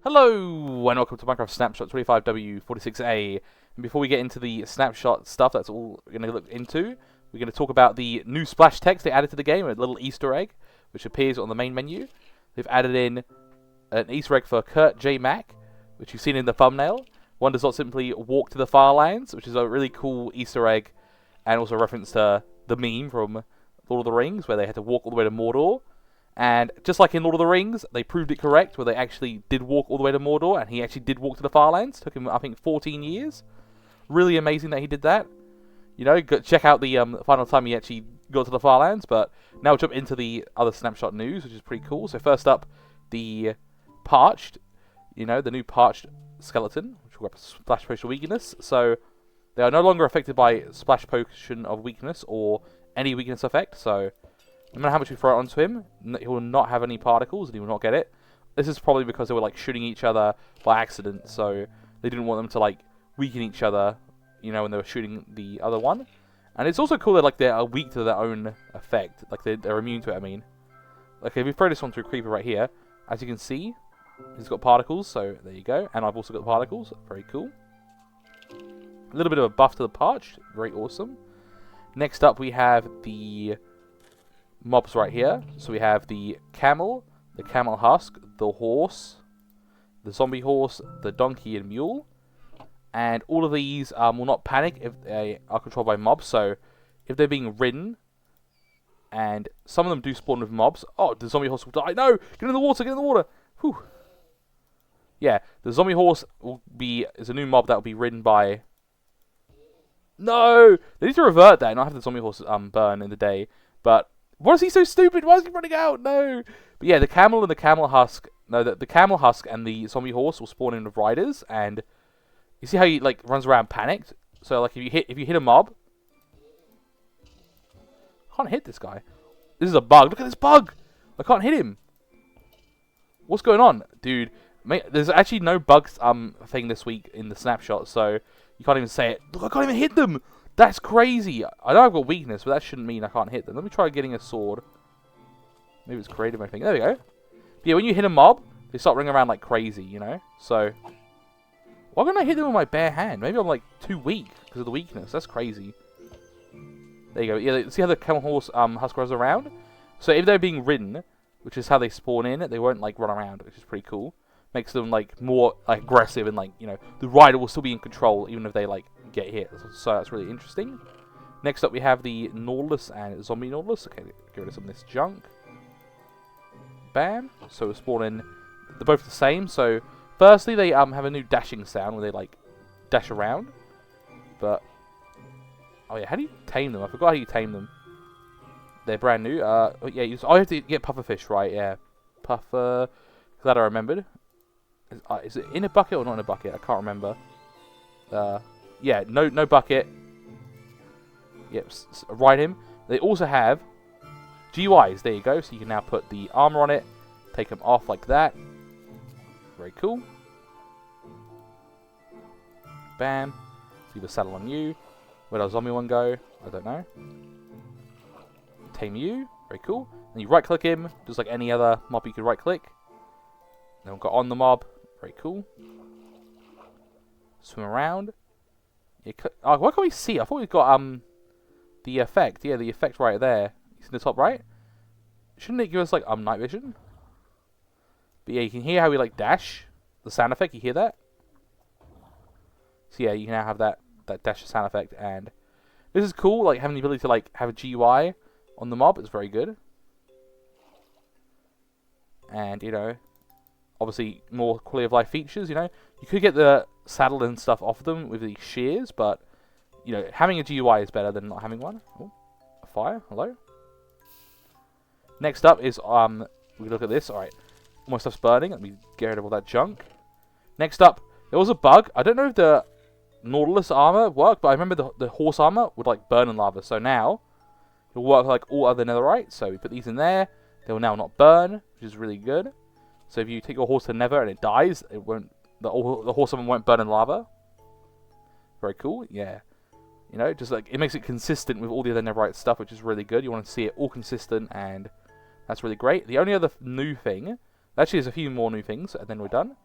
Hello, and welcome to Minecraft Snapshot 25W46A. And before we get into the snapshot stuff, that's all we're going to look into. We're going to talk about the new splash text they added to the game, a little Easter egg, which appears on the main menu. They've added in an Easter egg for KurtJMac, which you've seen in the thumbnail. One does not simply walk to the Farlands, which is a really cool Easter egg, and also a reference to the meme from Lord of the Rings, where they had to walk all the way to Mordor. And just like in Lord of the Rings, they proved it correct, where they actually did walk all the way to Mordor, and he actually did walk to the Farlands. Took him, I think, 14 years. Really amazing that he did that. You know, check out the final time he actually got to the Farlands. But now we'll jump into the other snapshot news, which is pretty cool. So first up, the parched, the new parched skeleton, which will have splash potion weakness. So they are no longer affected by splash potion of weakness or any weakness effect. So no matter how much we throw it onto him, he will not have any particles and he will not get it. This is probably because they were like shooting each other by accident, so they didn't want them to like weaken each other, when they were shooting the other one. And it's also cool that they are weak to their own effect, like they're immune to it. I mean, okay, if we throw this one through Creeper right here, as you can see, he's got particles. So there you go, and I've also got the particles. Very cool. A little bit of a buff to the parched, very awesome. Next up, we have the mobs right here. So we have the camel husk, the horse, the zombie horse, the donkey and mule. And all of these will not panic if they are controlled by mobs. So if they're being ridden, and some of them do spawn with mobs. Oh, the zombie horse will die. No! Get in the water, get in the water! Whew. Yeah, the zombie horse is a new mob that will be ridden by... No! They need to revert that and not have the zombie horse burn in the day. But why is he so stupid? Why is he running out? No! But yeah, the camel and the camel husk... No, the camel husk and the zombie horse will spawn in with riders, and you see how he like runs around panicked? So like if you hit a mob... I can't hit this guy. This is a bug. Look at this bug! I can't hit him. What's going on? Dude, mate, there's actually no bugs thing this week in the snapshot, so you can't even say it. Look, I can't even hit them! That's crazy. I know I've got weakness, but that shouldn't mean I can't hit them. Let me try getting a sword. Maybe it's creative, I think. There we go. But yeah, when you hit a mob, they start running around like crazy, So, why can't I hit them with my bare hand? Maybe I'm like too weak because of the weakness. That's crazy. There you go. Yeah, see how the camel horse husk runs around? So if they're being ridden, which is how they spawn in, they won't like run around, which is pretty cool. Makes them like more like aggressive and like, the rider will still be in control even if they like get hit. So that's really interesting. Next up we have the Nautilus and Zombie Nautilus. Okay, get rid of some of this junk. Bam. So we're spawning. They're both the same. So firstly they have a new dashing sound where they like dash around. But oh yeah, how do you tame them? I forgot how you tame them. They're brand new. Yeah, you have to get pufferfish right. Yeah, puffer. Glad I remembered. Is it in a bucket or not in a bucket? I can't remember. Yeah, no bucket. Yep, ride him. They also have GUIs. There you go. So you can now put the armor on it, take them off like that. Very cool. Bam. Leave a saddle on you. Where does zombie one go? I don't know. Tame you. Very cool. Then you right click him, just like any other mob you could right click. Then we'll go on the mob. Very cool. Swim around. Oh, why can't we see? I thought we got the effect. Yeah, the effect right there. It's in the top right. Shouldn't it give us like night vision? But yeah, you can hear how we like dash. The sound effect. You hear that? So yeah, you can now have that dash sound effect, and this is cool. Like having the ability to like have a GUI on the mob is very good. And obviously more quality of life features. You could get the saddle and stuff off them with these shears, but having a GUI is better than not having one. Oh, a fire. Hello. Next up is we look at this. All right, all my stuff's burning. Let me get rid of all that junk. Next up, there was a bug. I don't know if the Nautilus armor worked, but I remember the horse armor would like burn in lava. So now it will work like all other netherite. So we put these in there. They will now not burn, which is really good. So if you take your horse to nether and it dies, it won't. The horse armor won't burn in lava. Very cool. Yeah. Just like it makes it consistent with all the other netherite stuff, which is really good. You want to see it all consistent, and that's really great. The only other new thing, actually, there's a few more new things, and then we're done.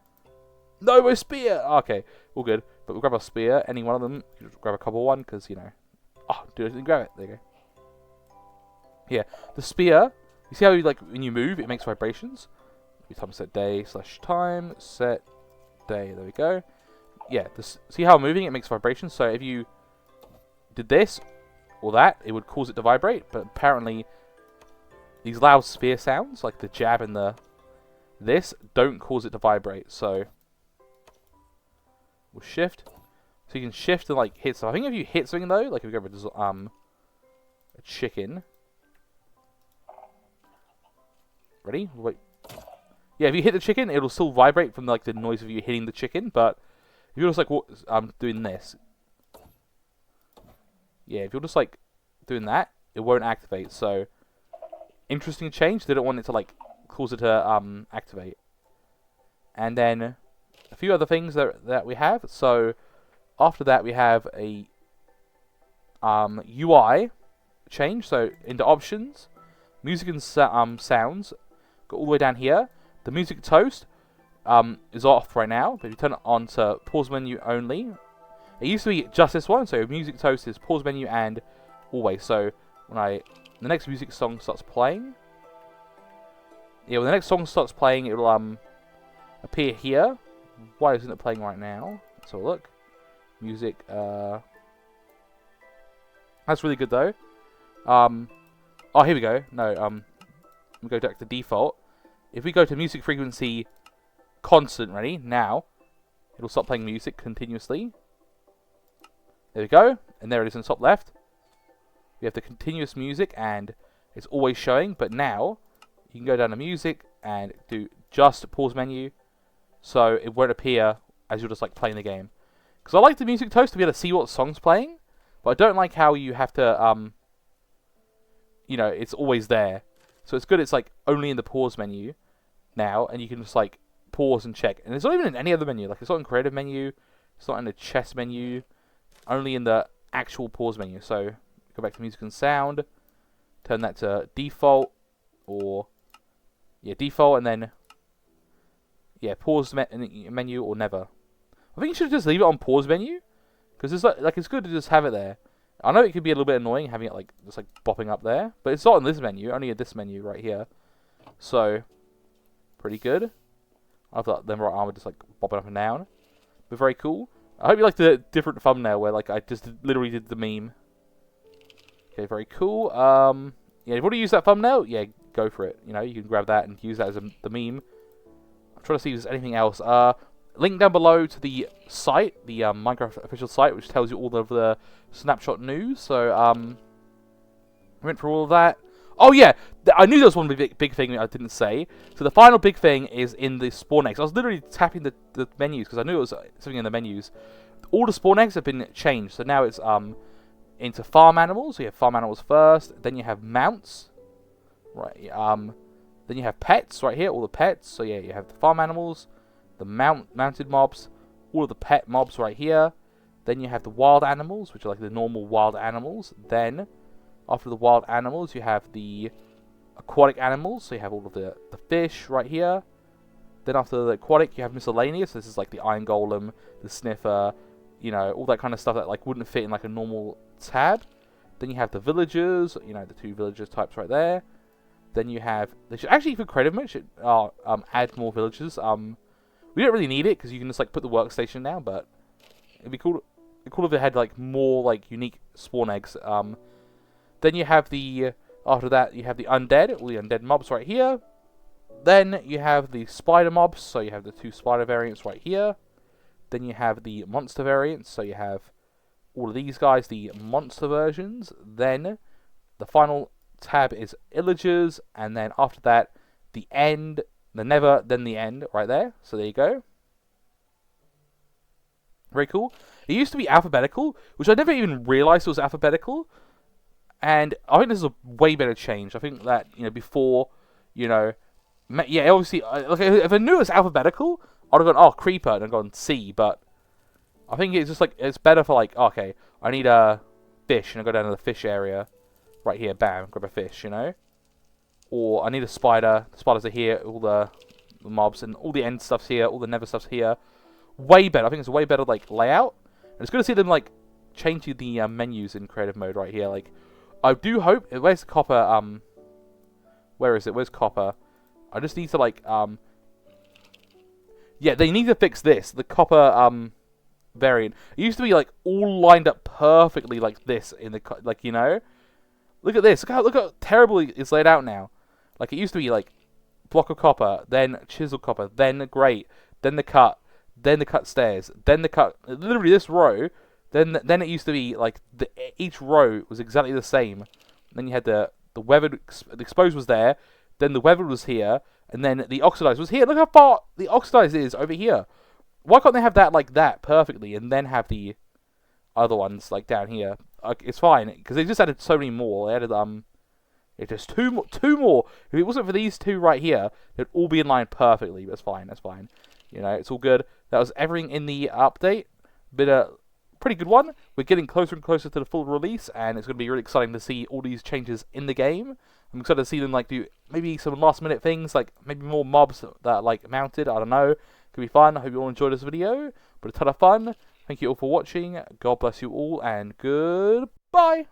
No, my spear! Okay, all good. But we'll grab a spear, any one of them. Just grab a couple one, because, you know. Oh, dude, I didn't grab it. There you go. Yeah, the spear, you see how, like, when you move, it makes vibrations? We time set day / time set day. There we go. Yeah, see how I'm moving? It makes vibrations. So if you did this or that, it would cause it to vibrate. But apparently, these loud spear sounds, like the jab and this, don't cause it to vibrate. So we'll shift. So you can shift and like hit stuff. I think if you hit something though, like if you go with a chicken. Ready? Wait. Yeah, if you hit the chicken, it'll still vibrate from like the noise of you hitting the chicken. But if you're just like doing this, yeah, if you're just like doing that, it won't activate. So interesting change. They don't want it to like cause it to activate. And then a few other things that we have. So after that, we have a UI change. So into options, music and sounds. Go all the way down here. The music toast is off right now, but if you turn it on to pause menu only, it used to be just this one. So music toast is pause menu and always. So when the next music song starts playing, yeah, when the next song starts playing, it will appear here. Why isn't it playing right now? Let's have a look. Music. That's really good though. Oh, here we go. No, we go back to default. If we go to music frequency constant, ready? Now, it'll stop playing music continuously. There we go. And there it is in the top left. We have the continuous music and it's always showing. But now, you can go down to music and do just pause menu. So it won't appear as you're just like playing the game. Because I like the music toast to be able to see what song's playing. But I don't like how you have to, you know, it's always there. So it's good it's like only in the pause menu now, and you can just like pause and check. And it's not even in any other menu. Like it's not in creative menu, it's not in the chess menu, only in the actual pause menu. So go back to music and sound, turn that to default, or yeah, default, and then yeah, pause menu or never. I think you should just leave it on pause menu, because it's like it's good to just have it there. I know it could be a little bit annoying having it like just like bopping up there, but it's not in this menu, only in this menu right here. So pretty good. I've got them right armor just like bopping up and down, but very cool. I hope you like the different thumbnail where like I just literally did the meme. Okay, very cool. Yeah, if you want to use that thumbnail, yeah, go for it. You know, you can grab that and use that as the meme. I'm trying to see if there's anything else. Link down below to the site, the Minecraft official site, which tells you all of the Snapshot news. So, we went through all of that. Oh yeah, I knew there was one big thing I didn't say. So the final big thing is in the spawn eggs. I was literally tapping the menus because I knew it was something in the menus. All the spawn eggs have been changed. So now it's into farm animals. So you have farm animals first. Then you have mounts. Right. Then you have pets right here. All the pets. So yeah, you have the farm animals, the mounted mobs, all of the pet mobs right here. Then you have the wild animals, which are like the normal wild animals. Then, after the wild animals, you have the aquatic animals. So you have all of the fish right here. Then after the aquatic, you have miscellaneous. This is like the iron golem, the sniffer, you know, all that kind of stuff that like wouldn't fit in like a normal tab. Then you have the villagers, you know, the two villagers types right there. Then you have, they should actually, for creative mode, should add more villagers. We don't really need it because you can just like put the workstation now, but it'd be cool if it had like more like unique spawn eggs. Then you have after that you have the undead, all the undead mobs right here. Then you have the spider mobs, so you have the two spider variants right here. Then you have the monster variants, so you have all of these guys, the monster versions. Then the final tab is illagers, and then after that the end. The never, then the end, right there. So there you go. Very cool. It used to be alphabetical, which I never even realized was alphabetical. And I think this is a way better change. I think that, you know, before, you know, yeah, obviously, like, if I knew it was alphabetical, I'd have gone, oh, creeper, and I'd gone C. But I think it's just like, it's better for like, okay, I need a fish, and I go down to the fish area. Right here, bam, grab a fish, you know. Or I need a spider. The spiders are here. All the mobs and all the end stuff's here. All the never stuff's here. way better. I think it's a way better like layout. And it's good to see them like change the menus in creative mode right here. Like, I do hope. Where's the copper? Where is it? Where's copper? I just need to like yeah, they need to fix this. The copper variant. It used to be like all lined up perfectly like this in the like, you know. Look at this. Look how terribly it's laid out now. Like, it used to be like block of copper, then chisel copper, then grate, then the cut stairs, then the cut. Literally this row. Then it used to be like each row was exactly the same. Then you had the weathered, the exposed was there. Then the weathered was here, and then the oxidized was here. Look how far the oxidized is over here. Why can't they have that like that perfectly, and then have the other ones like down here? It's fine because they just added so many more. They added it's just two more. If it wasn't for these two right here, they'd all be in line perfectly. But it's fine. That's fine. You know, it's all good. That was everything in the update. Been a pretty good one. We're getting closer and closer to the full release, and it's going to be really exciting to see all these changes in the game. I'm excited to see them like do maybe some last minute things, like maybe more mobs that are like mounted. I don't know. Could be fun. I hope you all enjoyed this video. But a ton of fun. Thank you all for watching. God bless you all, and goodbye.